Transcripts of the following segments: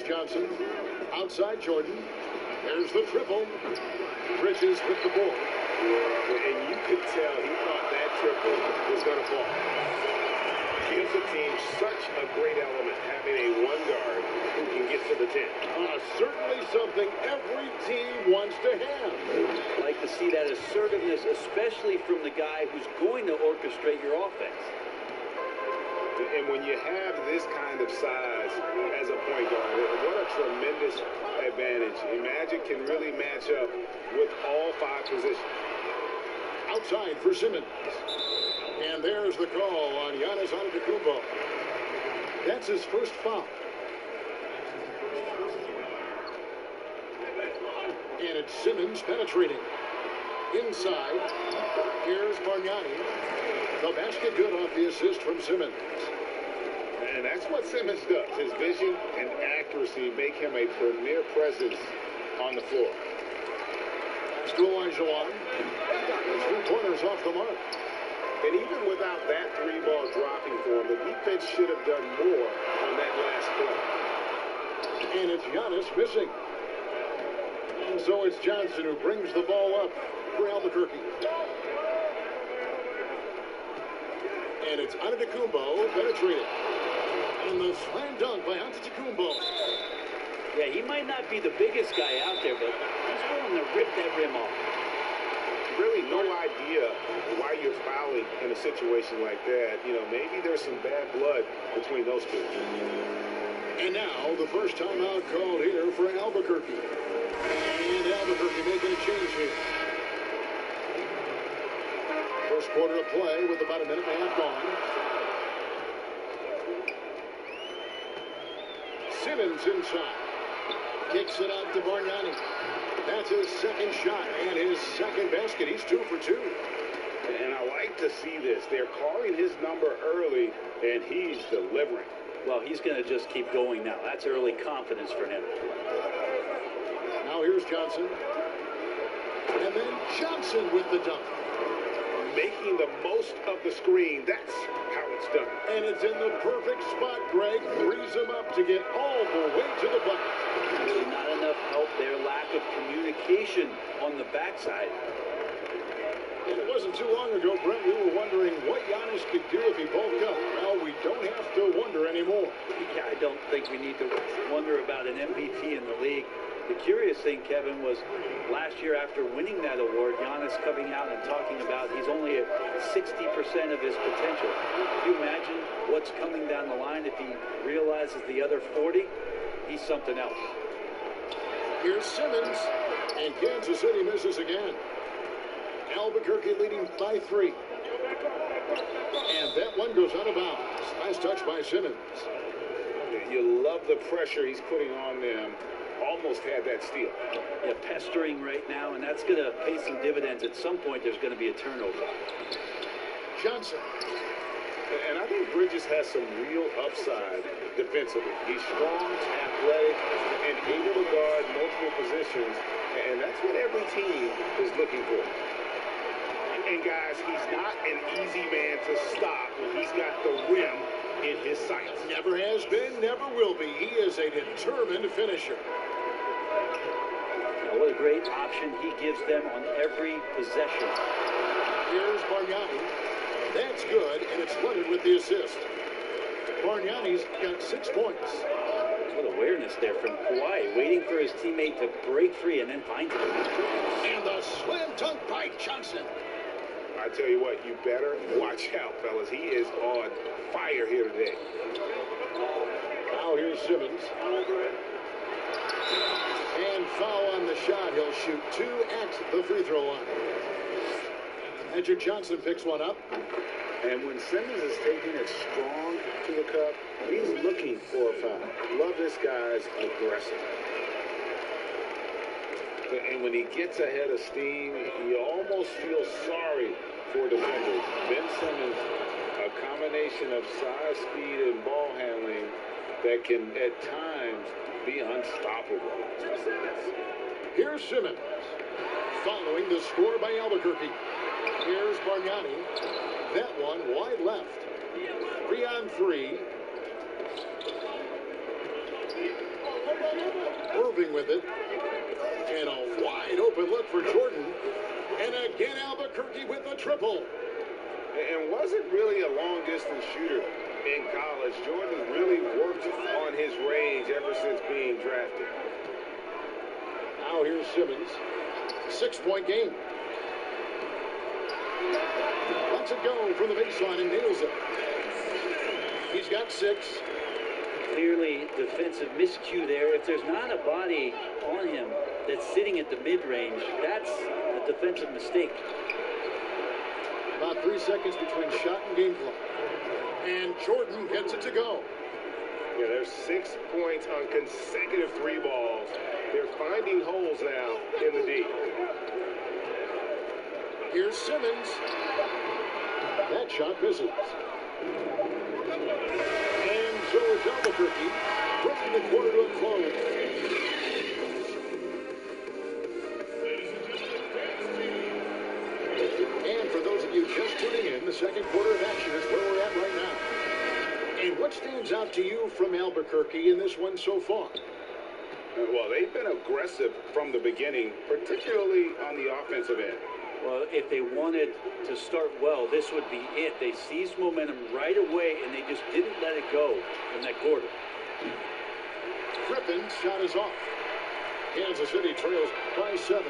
Johnson. Outside Jordan. There's the triple. Bridges with the ball. And you could tell he thought that triple was going to fall. Gives the team such a great element having a one guard who can get to the 10. Certainly something every team wants to have. Like to see that assertiveness, especially from the guy who's going to orchestrate your offense. And when you have this kind of size as a point guard, what a tremendous advantage. And Magic can really match up with all 5 positions. Outside for Simmons. And there's the call on Giannis Antetokounmpo. That's his first foul. And it's Simmons penetrating. Inside. Here's Bargnani. The basket good off the assist from Simmons. And that's what Simmons does. His vision and accuracy make him a premier presence on the floor. Still Elijah. 3-pointers off the mark. And even without that 3-ball dropping for him, the defense should have done more on that last play. And it's Giannis missing. And so it's Johnson who brings the ball up for Albuquerque. And it's Antetokounmpo penetrating. And the slam dunk by Antetokounmpo. Yeah, he might not be the biggest guy out there, but he's willing to rip that rim off. Really no idea why you're fouling in a situation like that. You know, maybe there's some bad blood between those two. And now the first timeout called here for Albuquerque. And Albuquerque making a change here. First quarter of play with about a minute and a half gone. Simmons inside. Kicks it out to Bargnani. That's his second shot and his second basket. He's 2 for 2. And I like to see this. They're calling his number early, and he's delivering. Well, he's going to just keep going now. That's early confidence for him. Now here's Johnson. And then Johnson with the dunk. Making the most of the screen. That's how it's done. And it's in the perfect spot. Greg frees him up to get all the way to the bucket. Really not enough help there. Lack of communication on the backside. And it wasn't too long ago, Brent, we were wondering what Giannis could do if he bulked up. Well, we don't have to wonder anymore. Yeah, I don't think we need to wonder about an MVP in the league. The curious thing, Kevin, was last year after winning that award, Giannis coming out and talking about he's only at 60% of his potential. Can you imagine what's coming down the line if he realizes the other 40? He's something else. Here's Simmons, and Kansas City misses again. Albuquerque leading by 3. And that one goes out of bounds. Nice touch by Simmons. You love the pressure he's putting on them. Almost had that steal. Yeah, pestering right now, and that's going to pay some dividends. At some point, there's going to be a turnover. Johnson. And I think Bridges has some real upside defensively. He's strong, athletic, and able to guard multiple positions. And that's what every team is looking for. And guys, he's not an easy man to stop when he's got the rim in his sights. Never has been, never will be. He is a determined finisher. Now, what a great option he gives them on every possession. Here's Bargnani. That's good, and it's flooded with the assist. Bargnani's got 6 points. What awareness there from Kawhi, waiting for his teammate to break free and then find him. And the slam dunk by Johnson. I tell you what, you better watch out, fellas. He is on fire here today. Now here's Simmons. And foul on the shot. He'll shoot 2 at the free throw line. Magic Johnson picks one up. And when Simmons is taking it strong to the cup, he's looking for a foul. Love this guy's aggressive. And when he gets ahead of steam, you almost feel sorry for defenders. Ben Simmons, a combination of size, speed, and ball handling that can, at times, be unstoppable. Here's Simmons. Following the score by Albuquerque. Here's Bargnani. That one wide left. 3 on 3. Irving with it. And a wide open look for Jordan. And again, Albuquerque with a triple. And wasn't really a long-distance shooter in college. Jordan really worked on his range ever since being drafted. Now here's Simmons. 6-point game. Lets it go from the baseline and nails it. He's got 6. Clearly defensive miscue there. If there's not a body on him that's sitting at the mid-range, that's a defensive mistake. About 3 seconds between shot and game clock. And Jordan gets it to go. Yeah, there's 6 points on consecutive 3 balls. They're finding holes now in the D. Here's Simmons. That shot misses. And so it's Albuquerque bringing the quarter to a close. And for those of you just tuning in, the second quarter of action is where we're at right now. And what stands out to you from Albuquerque in this one so far? Well, they've been aggressive from the beginning, particularly on the offensive end. Well, if they wanted to start well, this would be it. They seized momentum right away, and they just didn't let it go in that quarter. Crippen's shot is off. Kansas City trails by 7.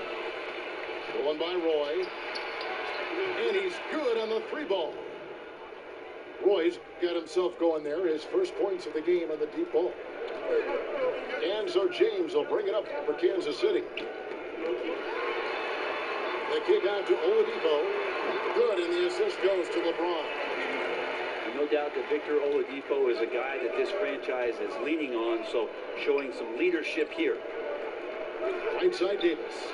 Going by Roy. And he's good on the 3 ball. Roy's got himself going there. His first points of the game on the deep ball. And so James will bring it up for Kansas City. The kick out to Oladipo. Good, and the assist goes to LeBron. No doubt that Victor Oladipo is a guy that this franchise is leaning on, so showing some leadership here. Right side Davis.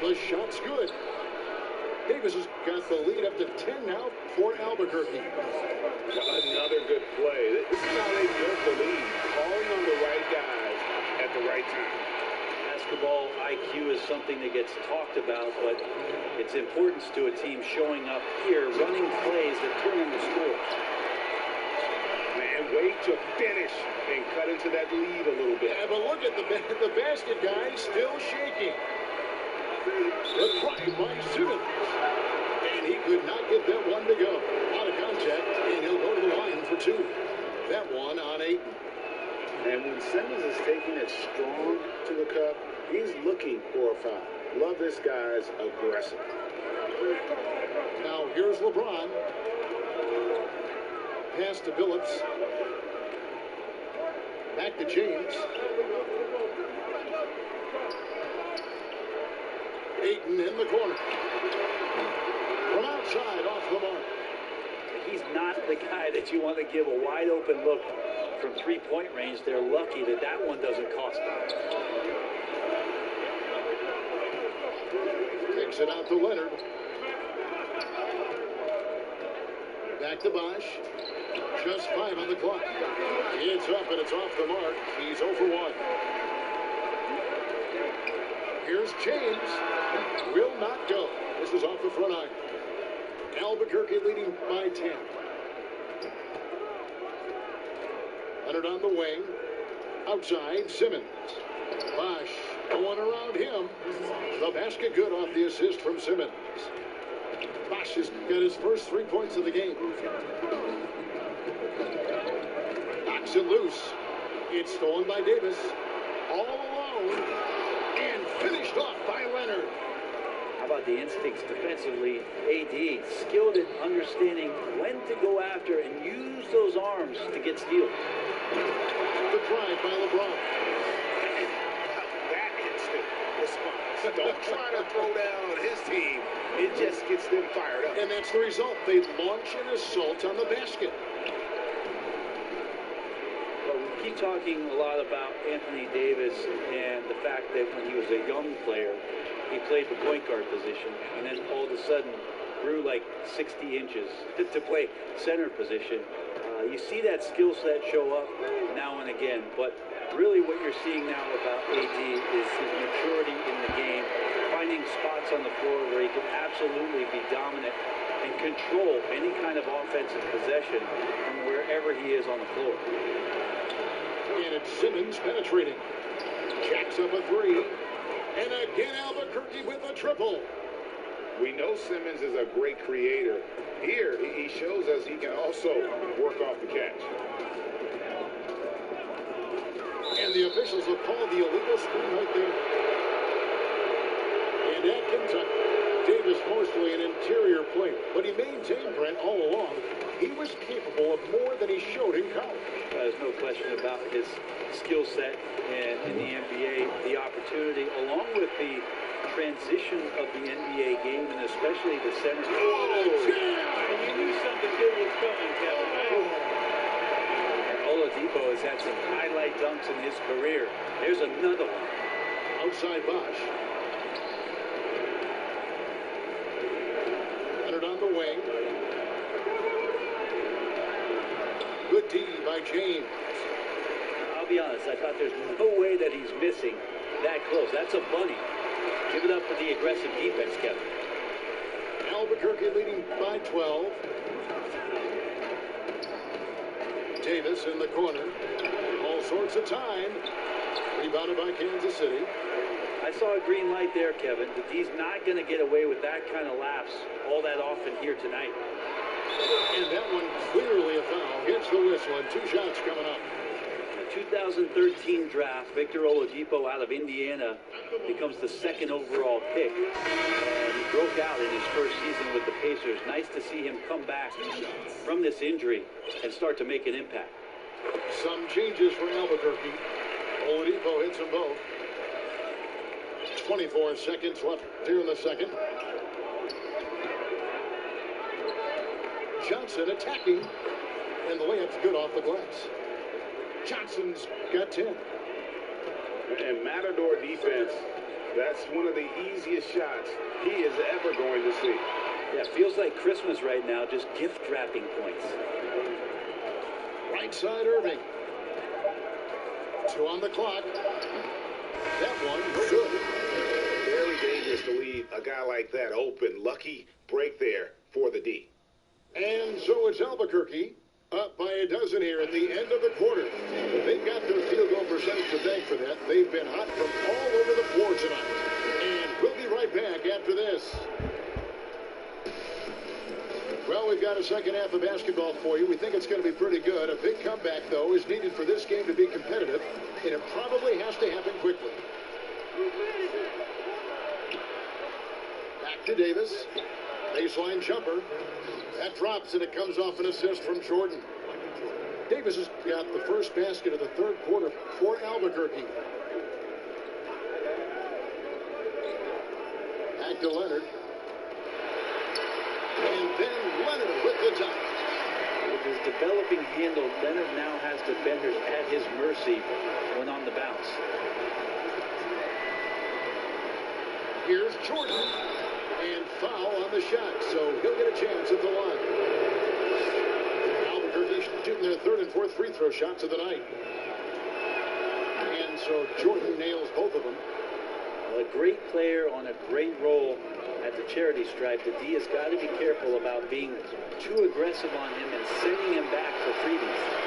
The shot's good. Davis has got the lead up to 10 now for Albuquerque. Another good play. This is how they built the lead, calling on the right guys at the right time. Basketball IQ is something that gets talked about, but its importance to a team showing up here, running plays that turn into scores. Man, wait to finish and cut into that lead a little bit. Yeah, but look at the basket guy still shaking. The try by Simmons. And he could not get that one to go. Out of contact, and he'll go to the line for 2. That one on 8. And when Simmons is taking it strong to the cup, he's looking for a foul. Love this guy's aggressive. Now here's LeBron. Pass to Billups. Back to James. Ayton in the corner. From outside, off the mark. He's not the guy that you want to give a wide open look from 3-point range. They're lucky that that one doesn't cost them. Takes it out to Leonard. Back to Bosch. Just 5 on the clock. It's up and it's off the mark. He's 0 for 1. Here's James. Will not go. This is off the front iron. Albuquerque leading by 10. Leonard on the wing. Outside, Simmons. Bosch going around him. The basket good off the assist from Simmons. Bosch has got his first 3 points of the game. Knocks it loose. It's stolen by Davis. All alone. And finished off by Leonard. How about the instincts defensively? AD, skilled at understanding when to go after and use those arms to get steals. The drive by LeBron. That instant response. Don't try to throw down on his team. It just gets them fired up. And that's the result. They launch an assault on the basket. Well, we keep talking a lot about Anthony Davis and the fact that when he was a young player, he played the point guard position, and then all of a sudden grew like 60 inches to play center position. You see that skill set show up now and again, but really what you're seeing now about AD is his maturity in the game, finding spots on the floor where he can absolutely be dominant and control any kind of offensive possession from wherever he is on the floor. And it's Simmons penetrating. Jacks up a three. And again, Albuquerque with a triple. We know Simmons is a great creator. Here, he shows us he can also work off the catch. And the officials have called the illegal screen right there. And at Kentucky, Davis mostly an interior player, but he maintained, Brent, all along, he was capable of more than he showed in college. There's no question about his skill set in the NBA, the opportunity, along with the transition of the NBA game, and especially the center. Oh, and you knew something good was coming, Kevin, right? Oladipo has had some highlight dunks in his career. Here's another one. Outside Bosch. Leonard on the wing. Good D by James. I'll be honest, I thought there's no way that he's missing that close. That's a bunny. Give it up for the aggressive defense, Kevin. Albuquerque leading by 12. Davis in the corner. All sorts of time. Rebounded by Kansas City. I saw a green light there, Kevin. The D's not going to get away with that kind of lapse all that often here tonight. And that one clearly a foul. Gets the whistle and 2 shots coming up. The 2013 draft, Victor Oladipo out of Indiana becomes the 2nd overall pick. And he broke out in his first season with the Pacers. Nice to see him come back from this injury and start to make an impact. Some changes for Albuquerque. Oladipo hits them both. 24 seconds left here in the second. Johnson attacking, and the layup's good off the glass. Johnson's got 10. And Matador defense, that's one of the easiest shots he is ever going to see. Yeah, feels like Christmas right now, just gift wrapping points. Right side Irving. 2 on the clock. That one, no good. Very dangerous to leave a guy like that open. Lucky break there for the D. And so it's Albuquerque up by a dozen here at the end of the quarter. They've got their field goal percentage to thank for that. They've been hot from all over the floor tonight. And we'll be right back after this. Well, we've got a second half of basketball for you. We think it's going to be pretty good. A big comeback, though, is needed for this game to be competitive, and it probably has to happen quickly. Back to Davis. Baseline jumper. That drops, and it comes off an assist from Jordan. Davis has got the first basket of the third quarter for Albuquerque. Back to Leonard. And then Leonard with the dunk. With his developing handle, Leonard now has defenders at his mercy when on the bounce. Here's Jordan. And foul on the shot, so he'll get a chance at the line. Albuquerque shooting their third and fourth free throw shots of the night. And so Jordan nails both of them. A great player on a great role at the charity stripe. The D has got to be careful about being too aggressive on him and sending him back for freebies.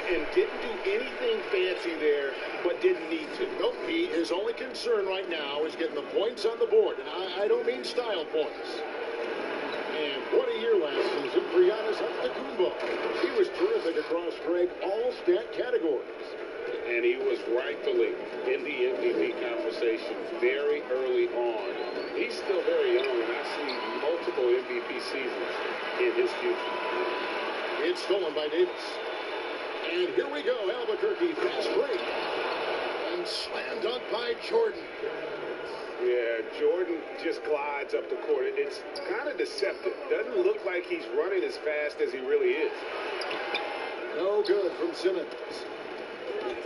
And didn't do anything fancy there, but didn't need to. Nope, his only concern right now is getting the points on the board. And I don't mean style points. And what a year last season for Giannis Antetokounmpo. He was terrific across, Greg, all stat categories. And he was rightfully in the MVP conversation very early on. He's still very young, and I see multiple MVP seasons in his future. It's stolen by Davis. And here we go, Albuquerque fast break. And slam dunk by Jordan. Yeah, Jordan just glides up the court. It's kind of deceptive. Doesn't look like he's running as fast as he really is. No good from Simmons.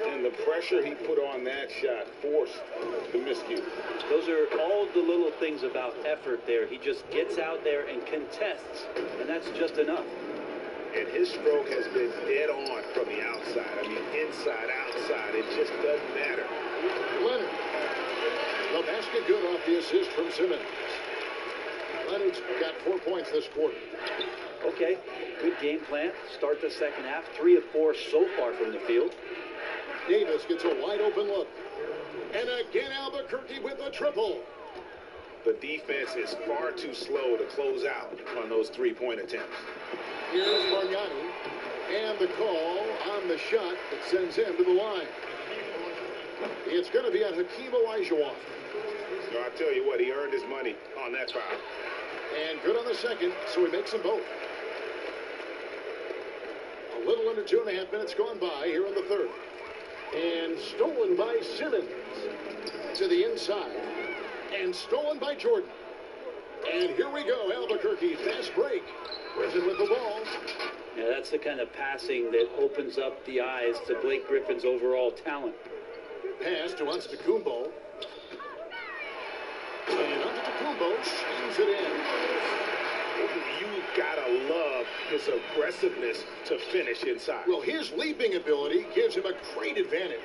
And the pressure he put on that shot forced the miscue. Those are all the little things about effort there. He just gets out there and contests, and that's just enough. And his stroke has been dead on from the outside. I mean, inside, outside, it just doesn't matter. Leonard. The basket good off the assist from Simmons. Leonard's got 4 points this quarter. Okay, good game plan. Start the second half. 3 of 4 so far from the field. Davis gets a wide open look. And again, Albuquerque with a triple. The defense is far too slow to close out on those three-point attempts. Here's Bargnani. And the call on the shot that sends him to the line. It's going to be on Hakeem Olajuwon. I tell you what, he earned his money on that foul. And good on the second, so he makes them both. A little under 2.5 minutes gone by here in the third. And stolen by Simmons to the inside. And stolen by Jordan. And here we go, Albuquerque, fast break. Griffin with the ball. Yeah, that's the kind of passing that opens up the eyes to Blake Griffin's overall talent. Pass to Antetokounmpo. And Antetokounmpo shoots it in. You gotta love his aggressiveness to finish inside. Well, his leaping ability gives him a great advantage.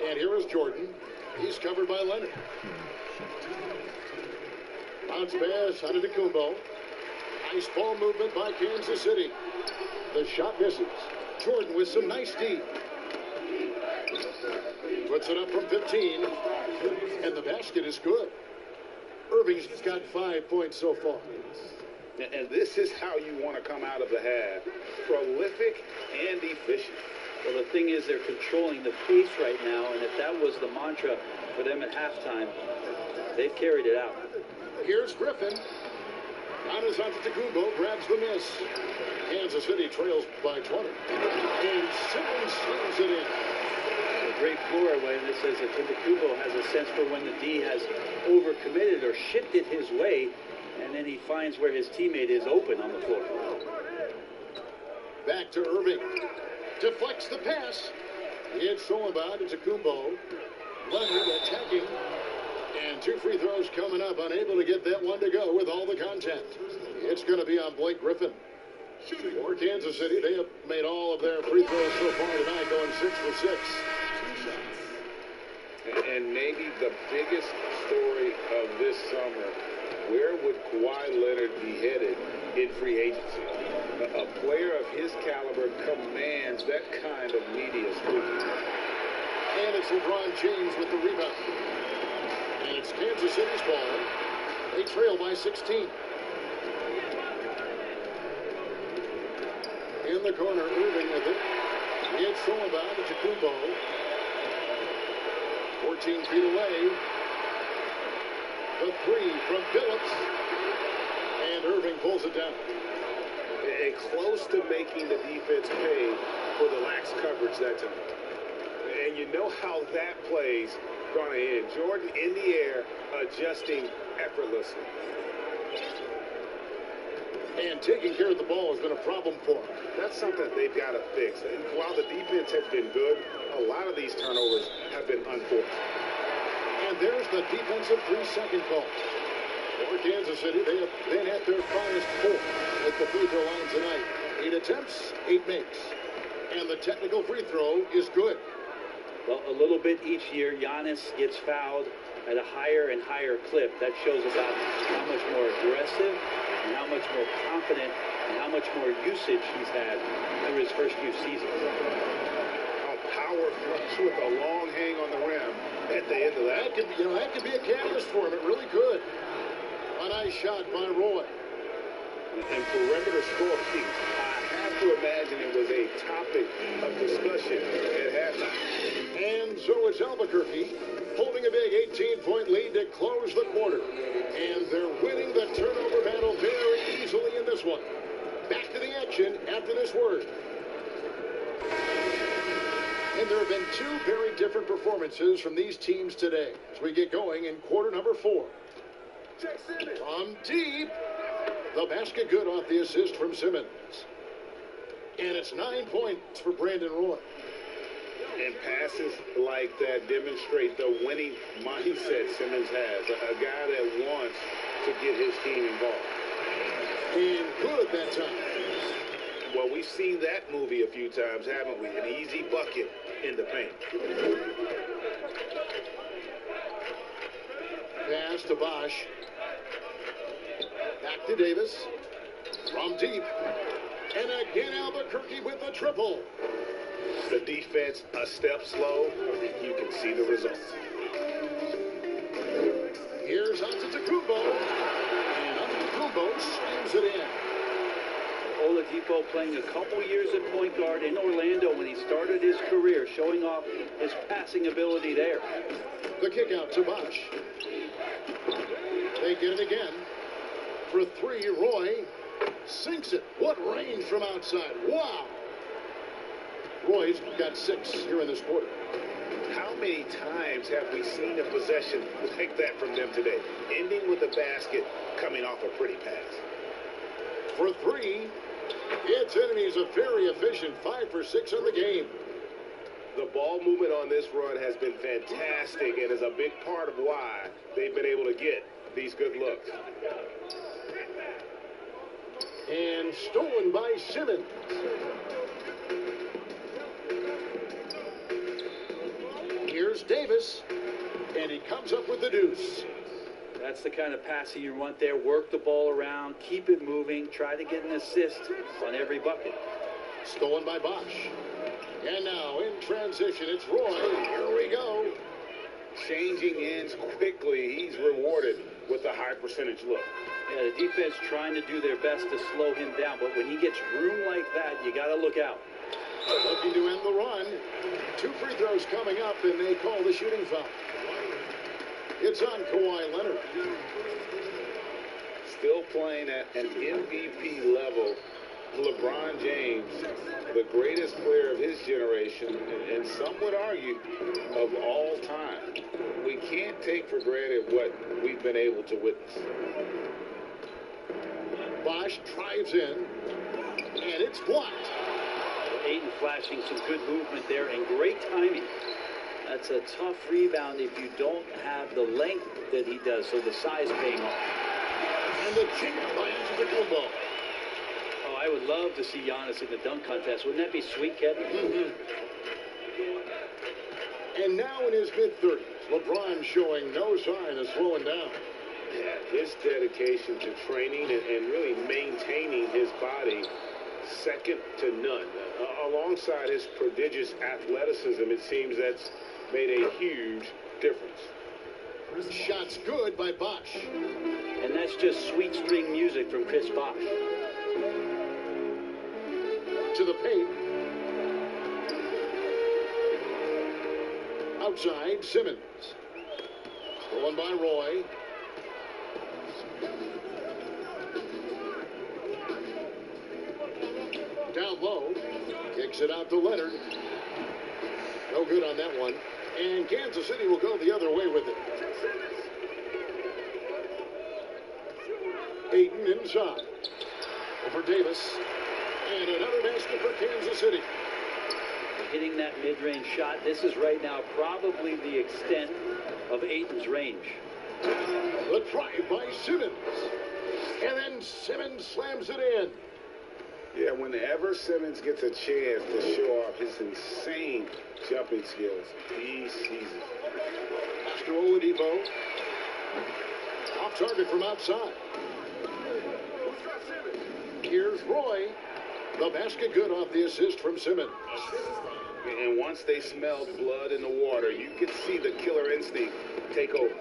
And here is Jordan. He's covered by Leonard. Bounce pass, Antetokounmpo. Nice ball movement by Kansas City. The shot misses. Jordan with some nice D. Puts it up from 15. And the basket is good. Irving's got 5 points so far. And this is how you want to come out of the half. Prolific and efficient. Well, the thing is, they're controlling the pace right now, and if that was the mantra for them at halftime, they've carried it out. Here's Griffin. Giannis Antetokounmpo grabs the miss. Kansas City trails by 20. And Simmons slams it in. A great floor when it says that Antetokounmpo has a sense for when the D has overcommitted or shifted his way, and then he finds where his teammate is open on the floor. Back to Irving. Deflects the pass. It's stolen by Antetokounmpo. Leonard attacking. And 2 free throws coming up. Unable to get that one to go with all the contact. It's going to be on Blake Griffin. For Kansas City, they have made all of their free throws so far tonight, going 6 for 6. And maybe the biggest story of this summer, where would Kawhi Leonard be headed in free agency? A player of his caliber commands that kind of media scrutiny. And it's LeBron James with the rebound. And it's Kansas City's ball. They trail by 16. In the corner, Irving with it. It's stolen by Antetokounmpo. 14 feet away. The three from Phillips. And Irving pulls it down. And close to making the defense pay for the lax coverage that time. And you know how that play's going to end. Jordan in the air, adjusting effortlessly. And taking care of the ball has been a problem for him. That's something they've got to fix. And while the defense has been good, a lot of these turnovers have been unforced. And there's the defensive 3-second call. For Kansas City, they have been at their finest 4 at the free throw line tonight. 8 attempts, 8 makes. And the technical free throw is good. Well, a little bit each year, Giannis gets fouled at a higher and higher clip. That shows about how much more aggressive and how much more confident and how much more usage he's had through his first few seasons. Power flush with a long hang on the rim at the end of that. That could be a catalyst for him. It really could. A nice shot by Roy. And perimeter scoring, I have to imagine it was a topic of discussion at halftime. And so it's Albuquerque holding a big 18-point lead to close the quarter. And they're winning the turnover battle very easily in this one. Back to the action after this word. And there have been 2 very different performances from these teams today as we get going in quarter number 4. From deep, the basket good off the assist from Simmons. And it's 9 points for Brandon Roy. And passes like that demonstrate the winning mindset Simmons has. A guy that wants to get his team involved. And good that time. Well, we've seen that movie a few times, haven't we? An easy bucket in the paint. Pass to Bosch. Back to Davis. From deep. And again, Albuquerque with the triple. The defense a step slow. You can see the results. Here's Antetokounmpo. And Antetokounmpo slams it in. Oladipo playing a couple years at point guard in Orlando when he started his career, showing off his passing ability there. The kick out to Bosch. They get it again. For three, Roy sinks it. What range from outside. Wow. Roy's got 6 here in this quarter. How many times have we seen a possession like that from them today? Ending with a basket, coming off a pretty pass. For three, it's in, and he's a very efficient 5 for 6 on the game. The ball movement on this run has been fantastic and is a big part of why they've been able to get these good looks. And stolen by Simmons. Here's Davis, and he comes up with the deuce. That's the kind of passing you want there. Work the ball around, keep it moving, try to get an assist on every bucket. Stolen by Bosch. And now in transition, it's Roy. Here we go. Changing ends quickly. He's rewarded with a high percentage look. Yeah, the defense trying to do their best to slow him down, but when he gets room like that, you got to look out. Looking to end the run. 2 free throws coming up, and they call the shooting foul. It's on Kawhi Leonard. Still playing at an MVP level. LeBron James, the greatest player of his generation, and some would argue of all time. We can't take for granted what we've been able to witness. Bosch drives in, and it's blocked. Ayton flashing some good movement there and great timing. That's a tough rebound if you don't have the length that he does, so the size paying off. And the chink by Antetokounmpo. Oh, I would love to see Giannis in the dunk contest. Wouldn't that be sweet, Kevin? Mm-hmm. And now in his mid-30s, LeBron showing no sign of slowing down. Yeah, his dedication to training and really maintaining his body, second to none. Alongside his prodigious athleticism, it seems that's made a huge difference. Shots good by Bosch. And that's just sweet string music from Chris Bosch. To the paint. Outside, Simmons. Stolen by Roy. Down low. Kicks it out to Leonard. No good on that one. And Kansas City will go the other way with it. Ayton inside. Over Davis. And another basket for Kansas City. Hitting that mid-range shot. This is right now probably the extent of Ayton's range. The drive by Simmons. And then Simmons slams it in. Yeah, whenever Simmons gets a chance to show off his insane jumping skills, he sees it. Pass to Oladipo. Off target from outside. Here's Roy. The basket good off the assist from Simmons. And once they smelled blood in the water, you could see the killer instinct take over.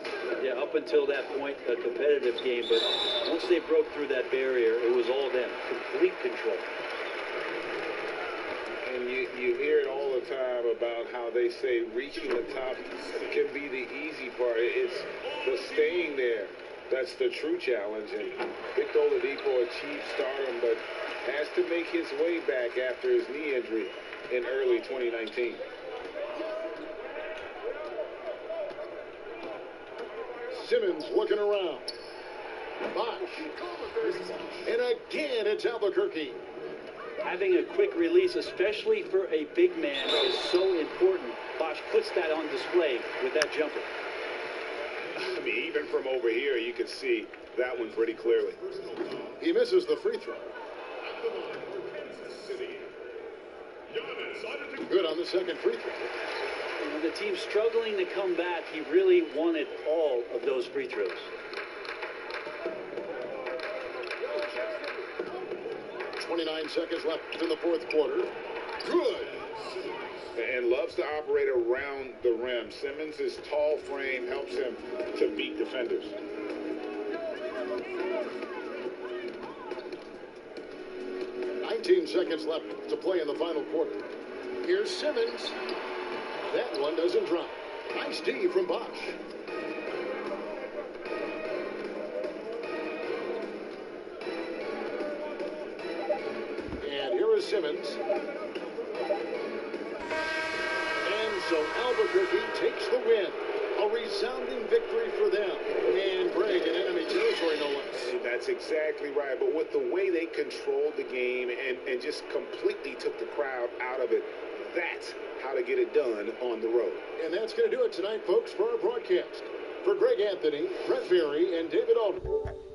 Yeah, up until that point, a competitive game, but once they broke through that barrier, it was all them. Complete control. And you hear it all the time about how they say reaching the top can be the easy part. It's the staying there that's the true challenge. And Victor Oladipo achieved stardom, but has to make his way back after his knee injury in early 2019. Simmons looking around. Bosch. And again, it's Albuquerque. Having a quick release, especially for a big man, is so important. Bosch puts that on display with that jumper. I mean, even from over here, you can see that one pretty clearly. He misses the free throw. Good on the second free throw. When the team's struggling to come back, he really wanted all of those free throws. 29 seconds left in the fourth quarter. Good. And loves to operate around the rim. Simmons' tall frame helps him to beat defenders. Seconds left to play in the final quarter. Here's Simmons. That one doesn't drop. Nice D from Bosch. And here is Simmons. And so Albuquerque takes the win. A resounding victory for them. And Greg in enemy territory, no less. That's exactly right. But with the way they controlled the game and just completely took the crowd out of it, that's how to get it done on the road. And that's going to do it tonight, folks, for our broadcast. For Greg Anthony, Brett Berry, and David Aldridge.